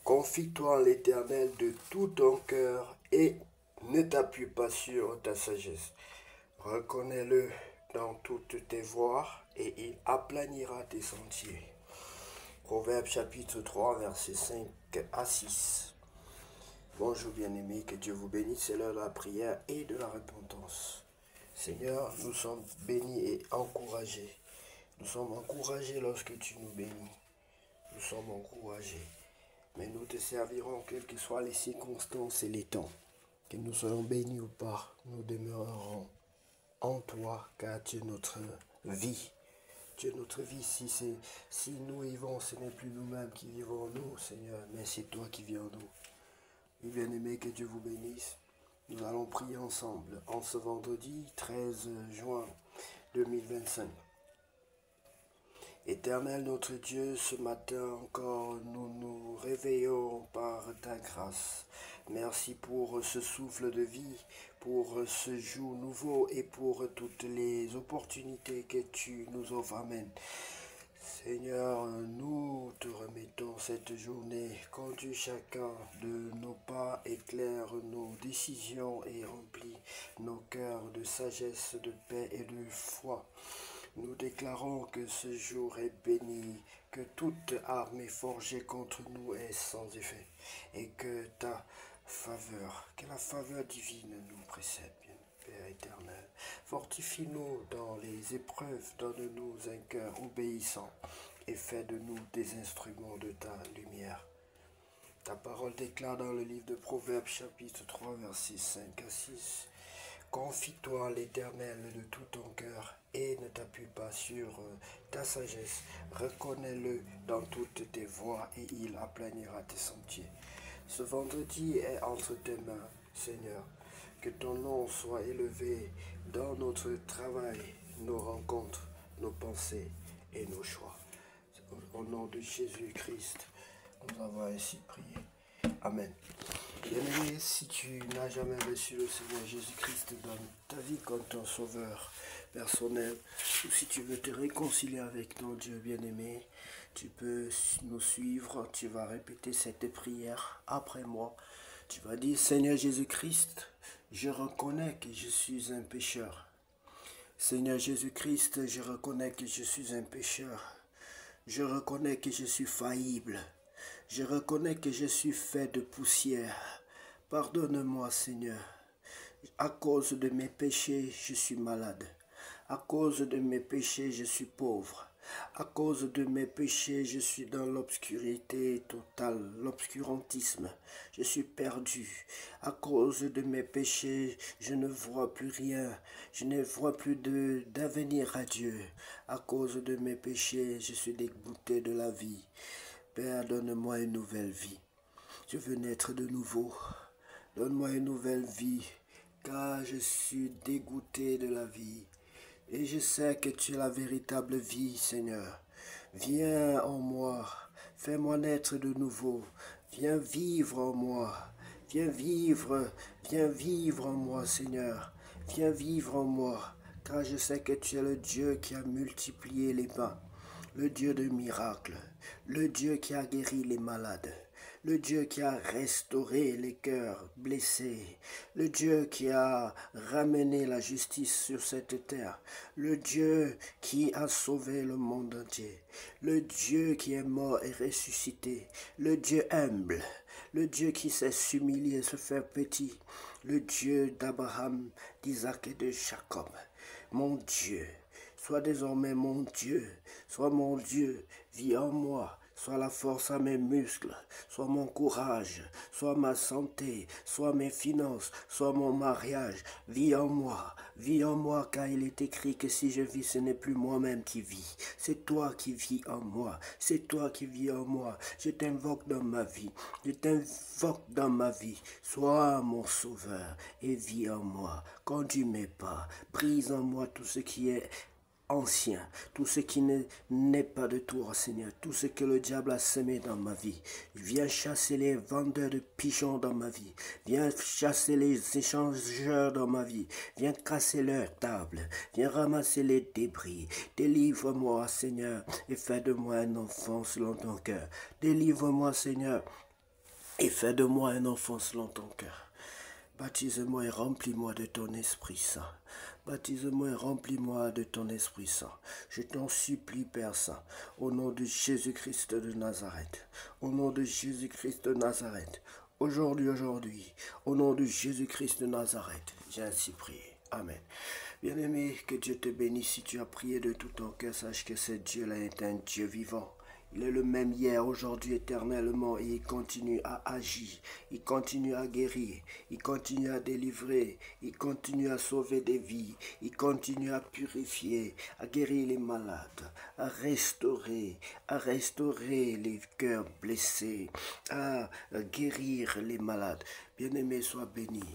Confie-toi en l'Éternel de tout ton cœur et ne t'appuie pas sur ta sagesse. Reconnais-le dans toutes tes voies et il aplanira tes sentiers. Proverbe chapitre 3, versets 5 à 6. Bonjour bien-aimés, que Dieu vous bénisse, c'est l'heure de la prière et de la repentance. Seigneur, nous sommes bénis et encouragés. Nous sommes encouragés lorsque tu nous bénis. Nous sommes encouragés. Mais nous te servirons, quelles que soient les circonstances et les temps. Que nous soyons bénis ou pas, nous demeurerons en toi, car tu es notre vie. Tu es notre vie. Si nous vivons, ce n'est plus nous-mêmes qui vivons en nous, Seigneur, mais c'est toi qui vis en nous. Oui, bien-aimés, que Dieu vous bénisse. Nous allons prier ensemble en ce vendredi 13 juin 2025. Éternel notre Dieu, ce matin encore, nous nous réveillons par ta grâce. Merci pour ce souffle de vie, pour ce jour nouveau et pour toutes les opportunités que tu nous offres. Amen. Seigneur, nous te remettons cette journée. Conduis chacun de nos pas, éclaire nos décisions et remplis nos cœurs de sagesse, de paix et de foi. Nous déclarons que ce jour est béni, que toute arme forgée contre nous est sans effet, et que ta faveur, que la faveur divine nous précède, bien, Père éternel. Fortifie-nous dans les épreuves, donne-nous un cœur obéissant, et fais de nous des instruments de ta lumière. Ta parole déclare dans le livre de Proverbes, chapitre 3, versets 5 à 6. Confie-toi à l'Éternel de tout ton cœur et ne t'appuie pas sur ta sagesse. Reconnais-le dans toutes tes voies et il aplanira tes sentiers. Ce vendredi est entre tes mains, Seigneur. Que ton nom soit élevé dans notre travail, nos rencontres, nos pensées et nos choix. Au nom de Jésus-Christ, nous avons ainsi prié. Amen. Bien-aimé, si tu n'as jamais reçu le Seigneur Jésus-Christ dans ta vie comme ton sauveur personnel, ou si tu veux te réconcilier avec ton Dieu bien-aimé, tu peux nous suivre, tu vas répéter cette prière après moi. Tu vas dire, Seigneur Jésus-Christ, je reconnais que je suis un pécheur. Seigneur Jésus-Christ, je reconnais que je suis un pécheur. Je reconnais que je suis faillible. Je reconnais que je suis fait de poussière. Pardonne-moi, Seigneur. À cause de mes péchés, je suis malade. À cause de mes péchés, je suis pauvre. À cause de mes péchés, je suis dans l'obscurité totale, l'obscurantisme. Je suis perdu. À cause de mes péchés, je ne vois plus rien. Je ne vois plus d'avenir à Dieu. À cause de mes péchés, je suis dégoûté de la vie. Père, donne-moi une nouvelle vie. Je veux naître de nouveau. Donne-moi une nouvelle vie, car je suis dégoûté de la vie. Et je sais que tu es la véritable vie, Seigneur. Viens en moi, fais-moi naître de nouveau. Viens vivre en moi. Viens vivre en moi, Seigneur. Viens vivre en moi, car je sais que tu es le Dieu qui a multiplié les pains, le Dieu de miracles, le Dieu qui a guéri les malades, le Dieu qui a restauré les cœurs blessés, le Dieu qui a ramené la justice sur cette terre, le Dieu qui a sauvé le monde entier, le Dieu qui est mort et ressuscité, le Dieu humble, le Dieu qui sait s'humilier, se faire petit, le Dieu d'Abraham, d'Isaac et de Jacob. Mon Dieu, sois désormais mon Dieu, sois mon Dieu, vis en moi. Sois la force à mes muscles, sois mon courage, sois ma santé, sois mes finances, sois mon mariage. Vis en moi, car il est écrit que si je vis, ce n'est plus moi-même qui vis. C'est toi qui vis en moi, c'est toi qui vis en moi. Je t'invoque dans ma vie, je t'invoque dans ma vie. Sois mon sauveur et vis en moi. Conduis mes pas, brise en moi tout ce qui est ancien, tout ce qui n'est pas de toi, Seigneur, tout ce que le diable a semé dans ma vie. Viens chasser les vendeurs de pigeons dans ma vie. Viens chasser les échangeurs dans ma vie. Viens casser leurs tables. Viens ramasser les débris. Délivre-moi, Seigneur, et fais de moi un enfant selon ton cœur. Délivre-moi, Seigneur, et fais de moi un enfant selon ton cœur. Baptise-moi et remplis-moi de ton Esprit Saint. Baptise-moi et remplis-moi de ton Esprit Saint. Je t'en supplie, Père Saint, au nom de Jésus-Christ de Nazareth. Au nom de Jésus-Christ de Nazareth. Aujourd'hui, au nom de Jésus-Christ de Nazareth, j'ai ainsi prié. Amen. Bien-aimé, que Dieu te bénisse. Si tu as prié de tout ton cœur, sache que ce Dieu-là est un Dieu vivant. Il est le même hier, aujourd'hui, éternellement, et il continue à agir, il continue à guérir, il continue à délivrer, il continue à sauver des vies, il continue à purifier, à guérir les malades, à restaurer les cœurs blessés, à guérir les malades. Bien-aimé, sois béni,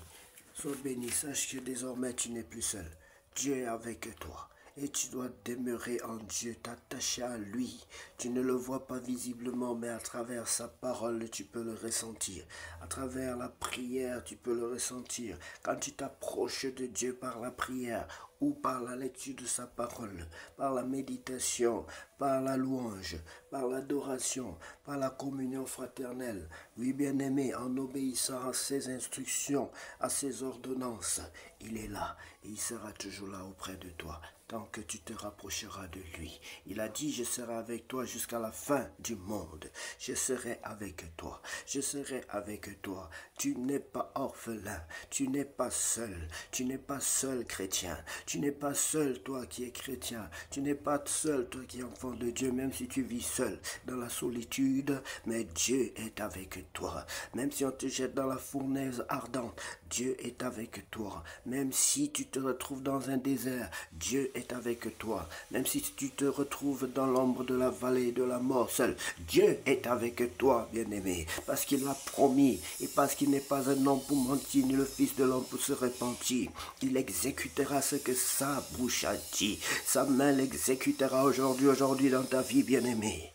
sache que désormais tu n'es plus seul. Dieu est avec toi. Et tu dois demeurer en Dieu, t'attacher à lui. Tu ne le vois pas visiblement, mais à travers sa parole, tu peux le ressentir. À travers la prière, tu peux le ressentir. Quand tu t'approches de Dieu par la prière ou par la lecture de sa parole, par la méditation, par la louange, par l'adoration, par la communion fraternelle. Oui, bien-aimé, en obéissant à ses instructions, à ses ordonnances, il est là et il sera toujours là auprès de toi. Tant que tu te rapprocheras de lui. Il a dit, je serai avec toi jusqu'à la fin du monde. Je serai avec toi. Je serai avec toi. Tu n'es pas orphelin. Tu n'es pas seul. Tu n'es pas seul chrétien. Tu n'es pas seul toi qui es chrétien. Tu n'es pas seul toi qui es enfant de Dieu, même si tu vis seul dans la solitude. Mais Dieu est avec toi. Même si on te jette dans la fournaise ardente, Dieu est avec toi. Même si tu te retrouves dans un désert, Dieu est avec toi. Même si tu te retrouves dans l'ombre de la vallée de la mort seul, Dieu est avec toi, bien-aimé, parce qu'il l'a promis et parce qu'il n'est pas un homme pour mentir, ni le fils de l'homme pour se repentir. Il exécutera ce que sa bouche a dit. Sa main l'exécutera aujourd'hui dans ta vie, bien-aimé.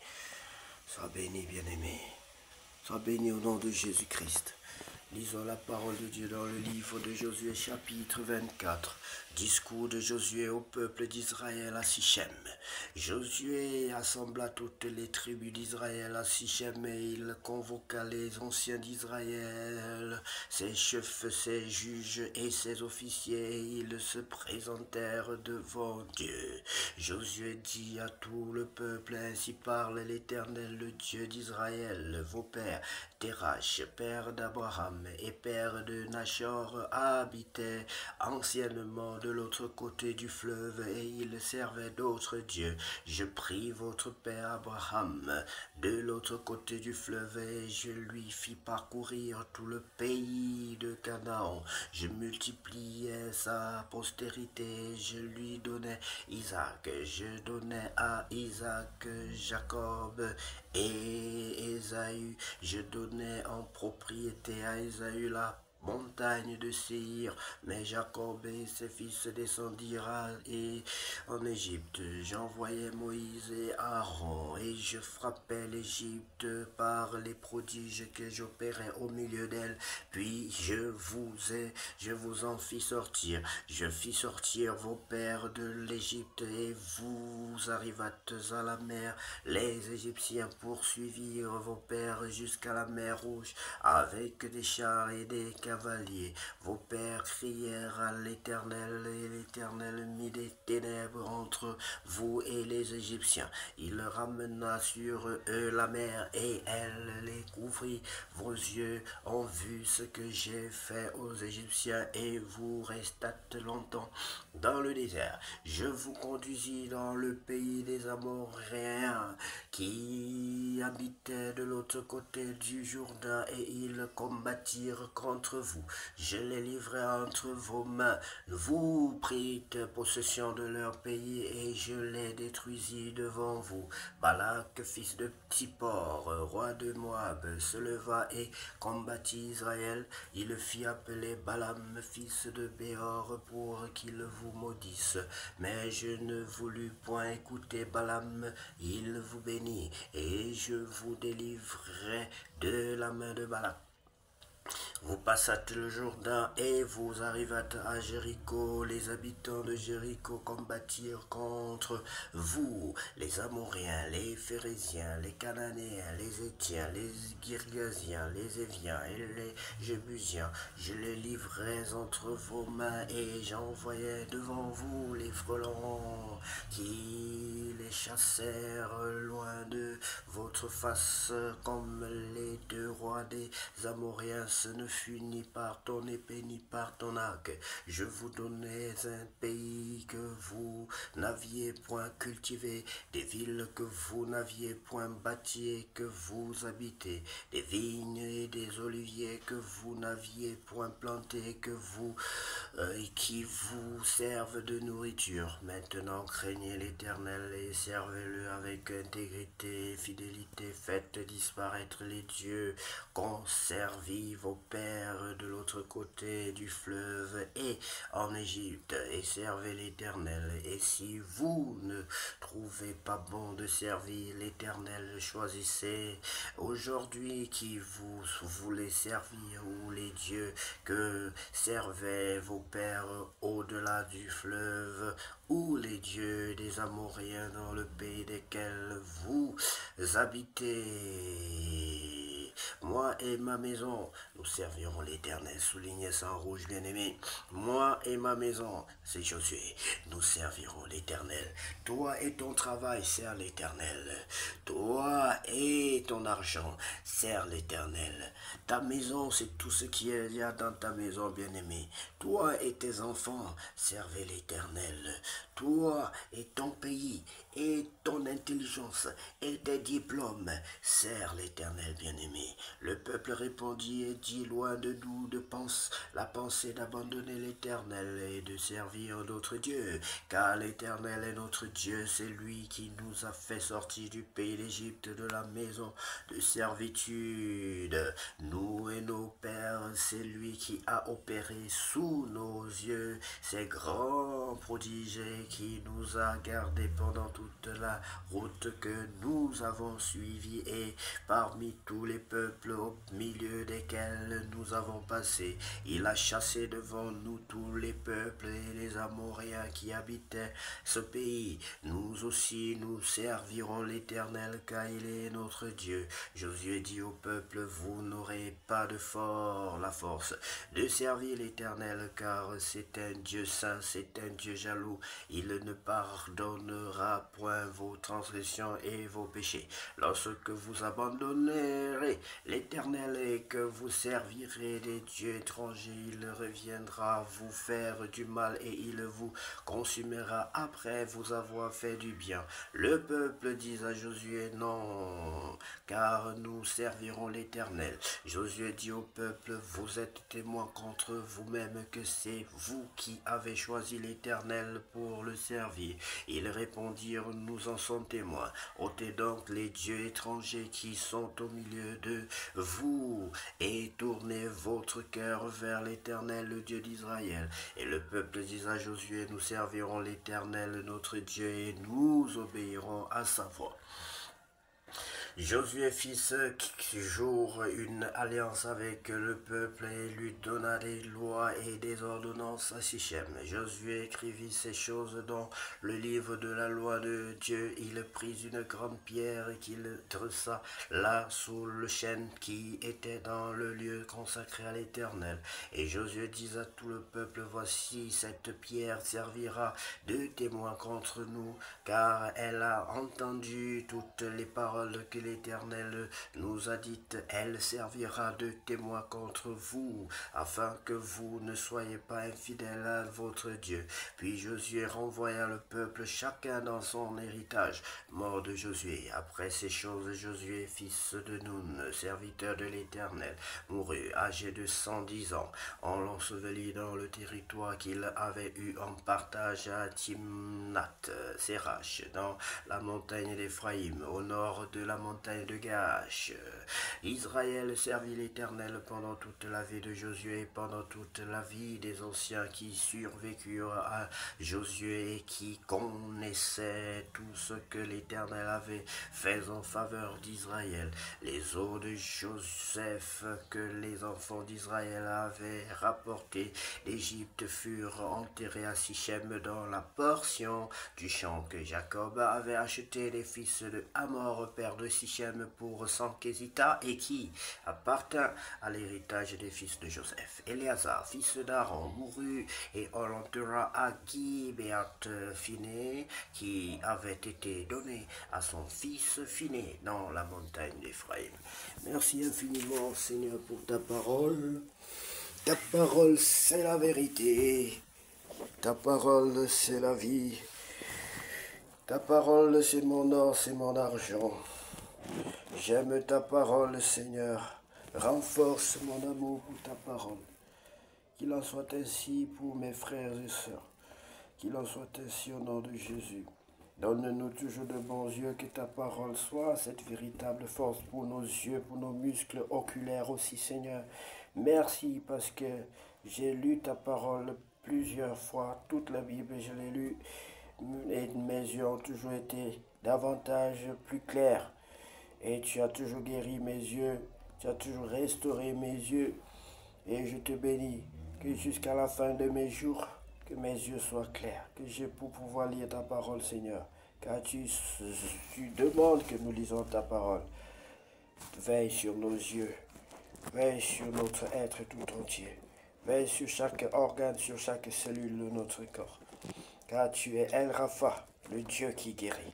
Sois béni, bien-aimé. Sois béni au nom de Jésus-Christ. Lisons la parole de Dieu dans le livre de Josué chapitre 24. Discours de Josué au peuple d'Israël à Sichem. Josué assembla toutes les tribus d'Israël à Sichem et il convoqua les anciens d'Israël, ses chefs, ses juges et ses officiers, et ils se présentèrent devant Dieu. Josué dit à tout le peuple, ainsi parle l'Éternel, le Dieu d'Israël, vos pères, Terach, père d'Abraham et père de Nachor, habitaient anciennement de l'autre côté du fleuve et il servait d'autres dieux. Je pris votre père Abraham de l'autre côté du fleuve et je lui fis parcourir tout le pays de Canaan. Je multipliai sa postérité, je lui donnai Isaac, je donnai à Isaac Jacob et Ésaü, je donnai en propriété à Ésaü la montagne de Séhir, mais Jacob et ses fils descendirent en Égypte. J'envoyai Moïse et Aaron, et je frappai l'Égypte par les prodiges que j'opérais au milieu d'elle. Puis je vous en fis sortir. Je fis sortir vos pères de l'Égypte, et vous arrivâtes à la mer. Les Égyptiens poursuivirent vos pères jusqu'à la mer Rouge, avec des chars et des cavaliers. Vos pères crièrent à l'Éternel, et l'Éternel mit des ténèbres entre vous et les Égyptiens. Il ramena sur eux la mer, et elle les couvrit. Vos yeux ont vu ce que j'ai fait aux Égyptiens, et vous restâtes longtemps dans le désert. Je vous conduisis dans le pays des Amoréens, qui habitaient de l'autre côté du Jourdain, et ils combattirent contre vous. Je les livrai entre vos mains. Vous prîtes possession de leur pays, et je les détruisis devant vous. Balak, fils de Tsippor, roi de Moab, se leva et combattit Israël. Il fit appeler Balaam, fils de Béor, pour qu'il vous maudisse. Mais je ne voulus point écouter Balaam. Il vous bénit, et je vous délivrerai de la main de Balak. Vous passâtes le Jourdain et vous arrivâtes à Jéricho. Les habitants de Jéricho combattirent contre vous, les Amoréens, les Phérésiens, les Cananéens, les Étiens, les Girgasiens, les Éviens et les Jébusiens. Je les livrai entre vos mains et j'envoyai devant vous les frelons qui les chassèrent loin de votre face comme les deux rois des Amoréens. Ce ne fut ni par ton épée ni par ton arc. Je vous donnais un pays que vous n'aviez point cultivé, des villes que vous n'aviez point bâties et que vous habitez, des vignes et des oliviers que vous n'aviez point plantés et qui vous servent de nourriture. Maintenant craignez l'Éternel et servez-le avec intégrité et fidélité. Faites disparaître les dieux qu'ont servi vos pères de l'autre côté du fleuve et en Égypte, et servez l'Éternel. Et si vous ne trouvez pas bon de servir l'Éternel, choisissez aujourd'hui qui vous voulez servir, ou les dieux que servaient vos pères au-delà du fleuve, ou les dieux des Amoréens dans le pays desquels vous habitez. Moi et ma maison, nous servirons l'Éternel. Soulignez ça en rouge, bien-aimé. Moi et ma maison, c'est Josué, nous servirons l'Éternel. Toi et ton travail, sers l'Éternel. Toi et ton argent, sers l'Éternel. Ta maison, c'est tout ce qu'il y a dans ta maison, bien-aimé. Toi et tes enfants, servez l'Éternel. Toi et ton pays, et ton intelligence, et tes diplômes, sers l'Éternel, bien-aimé. Le peuple répondit et dit, loin de nous la pensée d'abandonner l'Éternel et de servir d'autres dieux, car l'Éternel est notre Dieu, c'est lui qui nous a fait sortir du pays d'Égypte, de la maison de servitude. Nous et nos pères, c'est lui qui a opéré sous nos yeux ces grands prodiges et qui nous a gardés pendant toute la route que nous avons suivie et parmi tous les peuples au milieu desquels nous avons passé. Il a chassé devant nous tous les peuples et les Amoréens qui habitaient ce pays. Nous aussi nous servirons l'Éternel car il est notre Dieu. Josué dit au peuple, vous n'aurez pas la force de servir l'Éternel car c'est un Dieu saint, c'est un Dieu jaloux. Il ne pardonnera point vos transgressions et vos péchés. Lorsque vous abandonnerez l'Éternel et que vous servirez des dieux étrangers, il reviendra vous faire du mal et il vous consumera après vous avoir fait du bien. Le peuple dit à Josué, non, car nous servirons l'Éternel. Josué dit au peuple, vous êtes témoins contre vous-même que c'est vous qui avez choisi l'Éternel pour le servir. Ils répondirent, nous en sommes témoins. Ôtez donc les dieux étrangers qui sont au milieu de vous et tournez votre cœur vers l'Éternel, le Dieu d'Israël. Et le peuple dit à Josué, nous servirons l'Éternel, notre Dieu, et nous obéirons à sa voix. Josué fit ce jour une alliance avec le peuple et lui donna des lois et des ordonnances à Sichem. Josué écrivit ces choses dans le livre de la loi de Dieu. Il prit une grande pierre qu'il dressa là sous le chêne qui était dans le lieu consacré à l'Éternel. Et Josué dit à tout le peuple, voici cette pierre servira de témoin contre nous, car elle a entendu toutes les paroles que l'Éternel nous a dites. Elle servira de témoin contre vous, afin que vous ne soyez pas infidèles à votre Dieu. Puis Josué renvoya le peuple chacun dans son héritage. Mort de Josué. Après ces choses, Josué, fils de Nun, serviteur de l'Éternel, mourut, âgé de 110 ans. On l'ensevelit dans le territoire qu'il avait eu en partage à Timnath Serach, dans la montagne d'Éphraïm, au nord de la montagne montagne de Gaash. Israël servit l'Éternel pendant toute la vie de Josué et pendant toute la vie des anciens qui survécurent à Josué et qui connaissaient tout ce que l'Éternel avait fait en faveur d'Israël. Les eaux de Joseph que les enfants d'Israël avaient rapportées d'Égypte furent enterrées à Sichem dans la portion du champ que Jacob avait acheté des fils de Hamor, père de Sichem, pour 100 Kézita, et qui appartint à l'héritage des fils de Joseph. Éléazar, fils d'Aaron, mourut et on l'enterra à Gibéat Phiné, qui avait été donné à son fils Phiné dans la montagne d'Éphraïm. Merci infiniment, Seigneur, pour ta parole. Ta parole, c'est la vérité. Ta parole, c'est la vie. Ta parole, c'est mon or, c'est mon argent. J'aime ta parole, Seigneur. Renforce mon amour pour ta parole. Qu'il en soit ainsi pour mes frères et sœurs. Qu'il en soit ainsi au nom de Jésus. Donne-nous toujours de bons yeux, que ta parole soit cette véritable force pour nos yeux, pour nos muscles oculaires aussi, Seigneur. Merci parce que j'ai lu ta parole plusieurs fois, toute la Bible, je l'ai lue, et mes yeux ont toujours été davantage plus clairs. Et tu as toujours guéri mes yeux, tu as toujours restauré mes yeux, et je te bénis que jusqu'à la fin de mes jours, que mes yeux soient clairs, que j'ai pour pouvoir lire ta parole, Seigneur. Car tu demandes que nous lisons ta parole. Veille sur nos yeux, veille sur notre être tout entier, veille sur chaque organe, sur chaque cellule de notre corps. Car tu es El Rapha, le Dieu qui guérit.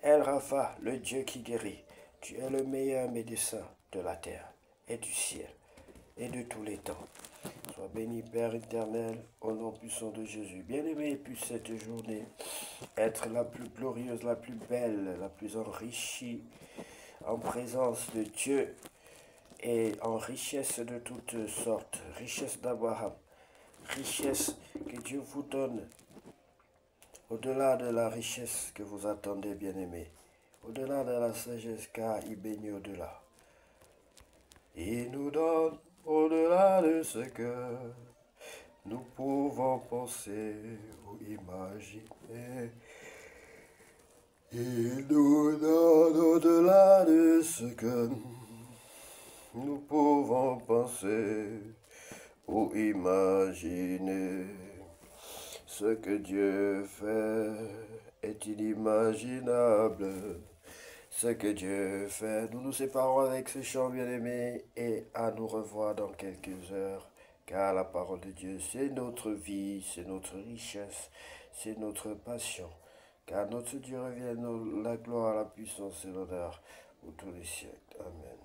El Rapha, le Dieu qui guérit. Tu es le meilleur médecin de la terre et du ciel et de tous les temps. Sois béni, Père éternel, au nom puissant de Jésus. Bien-aimé, puisse cette journée être la plus glorieuse, la plus belle, la plus enrichie en présence de Dieu et en richesse de toutes sortes. Richesse d'Abraham, richesse que Dieu vous donne au-delà de la richesse que vous attendez, bien-aimé. Au-delà de la sagesse, car il baigne au-delà. Il nous donne au-delà de ce que nous pouvons penser ou imaginer. Il nous donne au-delà de ce que nous pouvons penser ou imaginer. Ce que Dieu fait est inimaginable. Ce que Dieu fait. Nous nous séparons avec ce chant bien-aimé et à nous revoir dans quelques heures. Car la parole de Dieu, c'est notre vie, c'est notre richesse, c'est notre passion. Car notre Dieu revienne la gloire, la puissance et l'honneur pour tous les siècles. Amen.